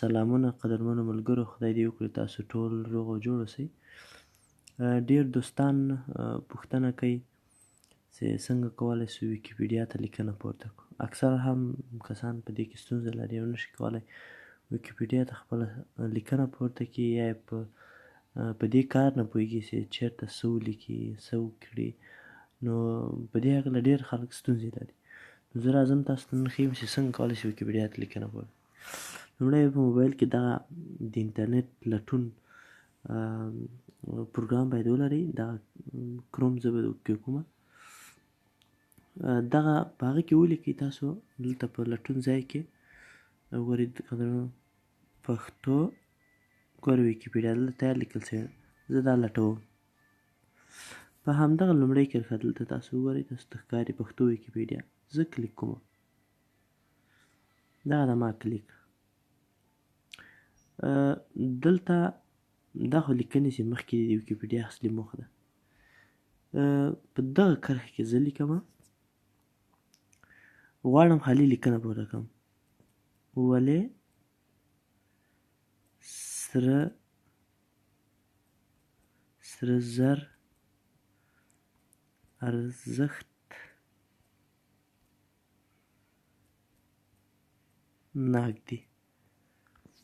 سلامونه قدرمنو ملګرو، خدای دې وکړي تاسو ټول روغ او جوړ اوسئ. ډېر دوستان پوښتنه کوي چې څنګه کولی شو ویکیپېډیا ته لیکنه پورته کړو. اکثره هم کسان په دې کې ستونزه لري او نشي کولی ویکیپېډیا ته خپله لیکنه پورته کړي، یا یې په دې کار نه پوهېږي چې چېرته څه ولیکي، څه وکړي. نو په دې هکله ډېر خلک ستونزې لري. نو زه راځم تاسو ته نن ښیم چې څنګه کولی شي ویکیپېډیا ته لیکنه پورته. لومړی په موبایل کې دغه د انټرنیټ لټون پروګرام باید ولرئ. دغه کروم زه به کې کومه دغه په هغه کې ولیکئ. تاسو دلته په لټون ځای کې وګورئ پښتو ګورئ ویکیپېډیا دلته تیار لیکل شوی ده. زه دا لټوم. په همدغه لومړۍ کرښه دلته تاسو وګورئ، تاسو ته ښکاري پښتو ویکیپېډیا. زه کلیک کوم. دغه ده ما کلیک. دلته دا خو لیکنې چې مخکې د ویکیپېډیا اصلي موخه ده. په دغه کرښه کې زه لیکم غواړم خالي لیکنه پورته کړم. ولې سره زر ارزښت ناک دي.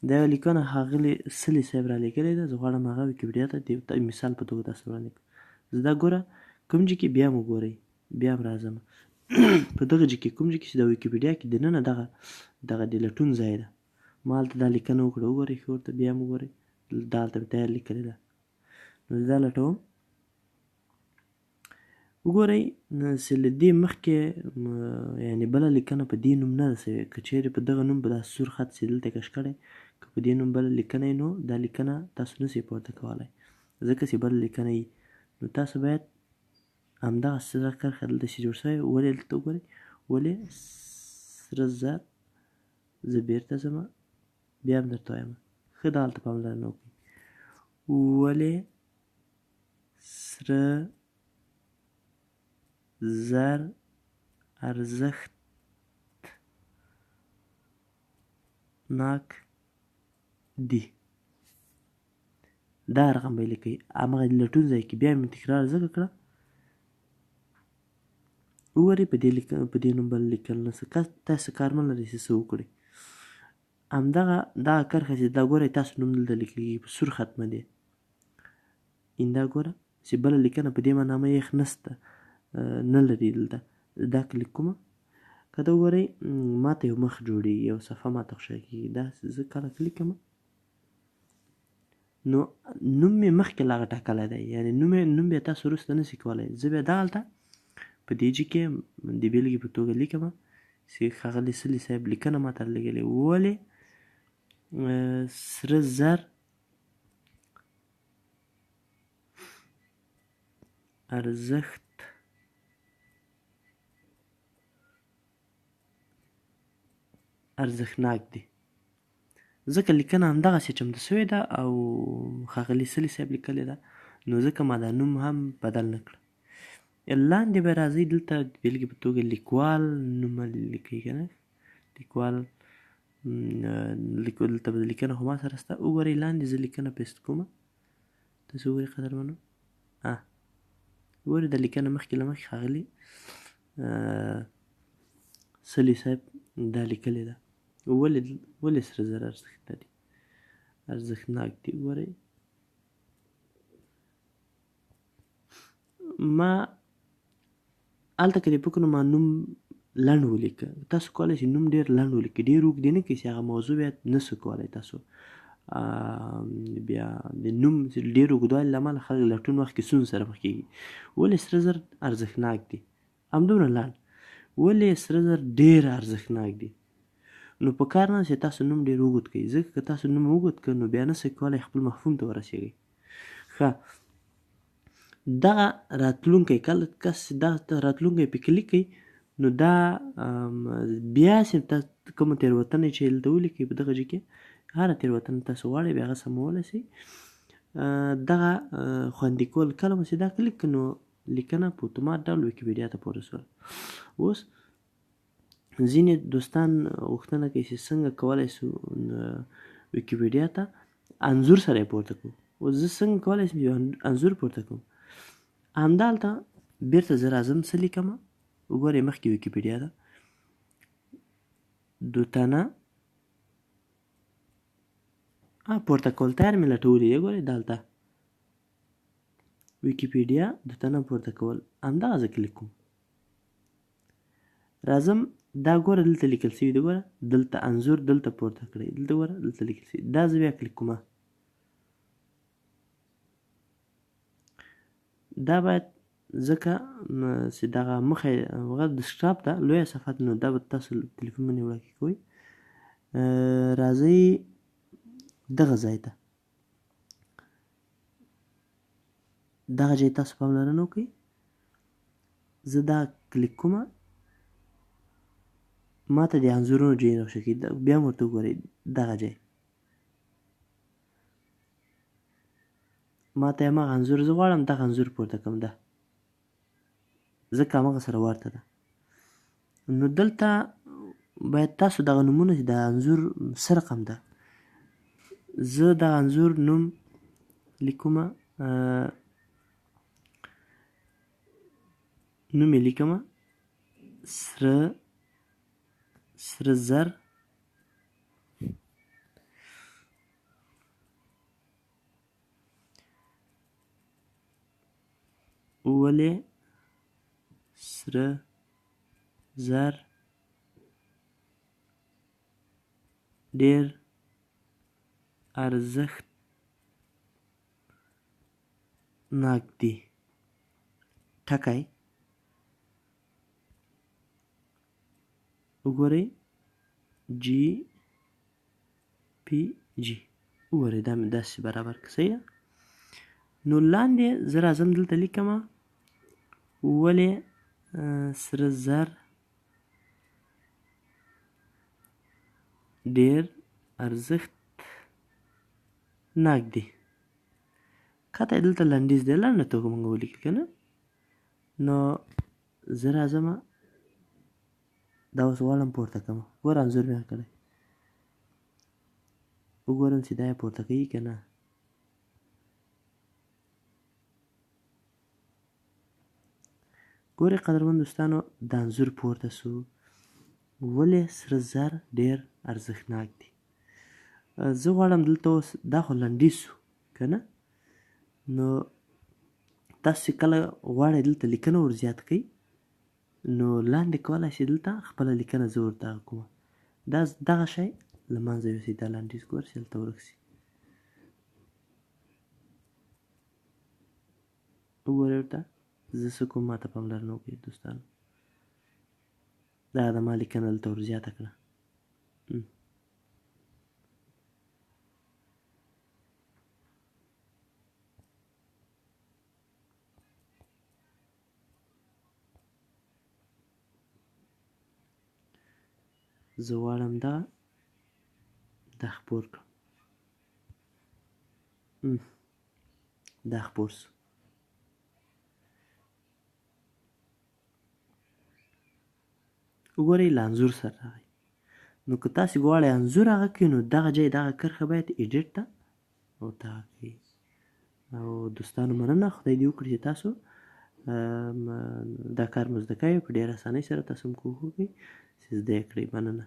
دا یوه لیکنه ښاغلي سلي صاحب رالیږلې ده. زه غواړم هغه ویکیپېډیا ته د مثال په توګه تاسو وړاندې کړم. زه دا ګوره کوم ځای کې بیا م وګورئ، بیا م راځم په دغه ځای کې کوم ځای کې چې د ویکیپېډیا کې دننه دغه د لټون ځای ده. ما هلته دا لیکنه وکړه، وګورئ ښه ورته بیا م وګورئ. دا هلته مې تیار لیکلې ده. نو زه دا لټوم. وګورئ چې له دې مخکې یعنې بله لیکنه په دې نوم نه ده سوې. که چیرې په دغه نوم په دا سور خط چې دلته کش کړی، که په دې نوم بله لیکنه وي، نو دا لیکنه تاسو نشئ پورته کولی، ځکه چې بله لیکنه وي. نو تاسو باید همدغه سره کرښه دلته چې جوړ شوی، ولې دلته وګورئ، ولې سره زر، زه بېرته ځم بیا هم درته وایم، ښه دا هلته پاملرنه وکړئ. ولې سره زر ارزښت ناک دي. دا رقم به یې لیکئ. همغه لټون ځای کې بیا مې تکرار ځکه کړه. وګورئ په دې نوم بله لیکل نشته. تاسو کار مه لرئ چې څه وکړئ. همدغه دغه کرښه چې دا ګورئ تاسو نوم دلته لیکلي په سور خط باندې، ایندا ګوره چې بله لیکنه په دې معنامه یې نشته، نه لري دلته. دا کلیک کومه. که ته وګورئ ما ته یو مخ جوړېږي، یو صفحه ما ته ښکاره کېږي. دا زه کله کلیک کوم نو نوم مې مخکې لا هغه ټاکلی دی، یعنې نوم بیا تاسو وروسته نشئ کولی. زه بیا دغلته په دې ځای کې د بېلګې په توګه لیکم چې ښاغلي سلي صاحب لیکنه ما ته رالیږلې، ولې سره زر ارزښتناک دي. ځکه لیکنه همدغسې چمتو شوې ده او ښاغلي سلي صاحب لیکلې ده، نو ځکه ما دا نوم هم بدل نه کړه. لاندې به راځئ، دلته د بېلګې په توګه لیکوال نوم لیکئ که نه، لیکوال دلته به لیکنه خو ما سره شته. وګورئ لاندې زه لیکنه پیسټ کومه. تاسو وګورئ قدرمنو، وګورئ دا لیکنه مخکې له مخکې ښاغلي سلي صاحب دا لیکلې ده. ولې سره زر ارزښتناک دي. وګورئ ما هلته که دې فکر ما نوم لنډ ولیکه. تاسو کولی شئ نوم ډېر لنډ ولیکئ، ډېر اوږد یې نه کړئ چې هغه موضوع بیا نسو کولی تاسو بیا د نوم ډېر اوږدوالي له امله خلک لټون وخت کې ستونزو سره مخ کېږي. ولې سره زر ارزښتناک دي، همدومره لنډ. ولې سره زر ډېر ارزښتناک دي. نو په کار نه ده چې تاسو نوم ډېر اوږد کړئ، ځکه که تاسو نوم اوږد کړئ نو بیا نسئ کولی خپل مفهوم ته ورسېږئ. ښه دغه راتلونکی کله کس چې دغه راتلونکی پې کلیک کوي، نو دا بیا چې کومه تېروتنه چې دلته ولیکئ په دغه ځای کې، هره تېروتنه تاسو غواړئ بیا هغه سمولی شئ. دغه خوندي کول کله مو چې دا کلیک کړو، نو لیکنه په اتومات ډول ویکیپېډیا ته پورته شوله. اوس ځینې دوستان غوښتنه کوي چې څنګه کولی شو ویکیپېډیا ته انځور سره یې پورته کړو. اوس زه څنګه کولی شم یو انځور پورته کړم؟ همدلته بېرته زه راځم څه لیکمه، وګورئ مخکې ویکیپېډیا ده، دوتنه پورته کول تیار مې لټولي دی، ګورئ دلته ویکیپېډیا دوتنه پورته کول، همدغه زه کلیک کوم. راځم دا ګوره دلته لیکل شوي دی، ګوره دلته انځور دلته پورته کړئ، دلته ګوره دلته لیکل شوي، دا زه بیا کلیک کومه. دا باید ځکه چې دغه مخه هغه ډسکټاپ ده لویه صفحه ده، نو دا به تاسو تلیفون باندې وړاندې کوئ. راځئ دغه ځای ته، دغه ځای تاسو پاملرنه وکړئ. زه دا کلیک کومه، ما ته د انځورونو ځای راښه کوي، بیا هم ورته وګورئ دغه ځای ما ته هماغه انځور زه غواړم دغه انځور پورته کړم، ده ځکه هماغه سره ورته ده. نو دلته باید تاسو دغه نومونه چې د انځور څه رقم ده، زه د انځور نوم لیکمه، نوم یې لیکمه سره زر ولې سره زر ډېر ارزښتناک دي، ټکی وګورئ جی پی جی، وګورئ دا مې داسې برابر که صحیح ده. نو لاندې زه راځم دلته لیکمه ولې سره زر ډېر ارزښتناک دي، کته یې دلته لنډیز دی، لنډه توګه موږ ولیکو که نه. نو زه راځمه دا اوس غواړم پورته کړم، ګوره انځور مې کړی، وګورم چې دا یې پورته کوي که نه. ګورئ قدرمن دوستانو دا انځور پورته سو، ولې سره زر ډېر ارزښتناک دي. زه غواړم دلته اوس دا خو لنډیز سو که نه، نو تاسو چې کله غواړئ دلته لیکنه ور زیات کړئ، نو لاندې کولی شئ دلته خپله لیکنه زه ورته کومه، دا دغه شی له منځه یوسئ، دا لنډیز ګوره چې هلته ورک شي. وګورئ ورته زه څه کوم، ما ته پاملرنه وکړئ دوستانو، دغه د ما لیکنه دلته ور زیاته کړه. زه غواړم دا خپور کړم، دا خپور سو. وګورئ له انځور سره راغی. نو که تاسې غواړئ انځور هغه کړئ، نو دغه ځای دغه کرښه باید ایډیټ ته ورته کړئ. او دوستانو مننه، خدای دې وکړي چې تاسو دا کار مو زده کوئ، په ډېره اسانۍ سره تاسو هم کوښښ وکړئ چې زده یې کړئ. مننه.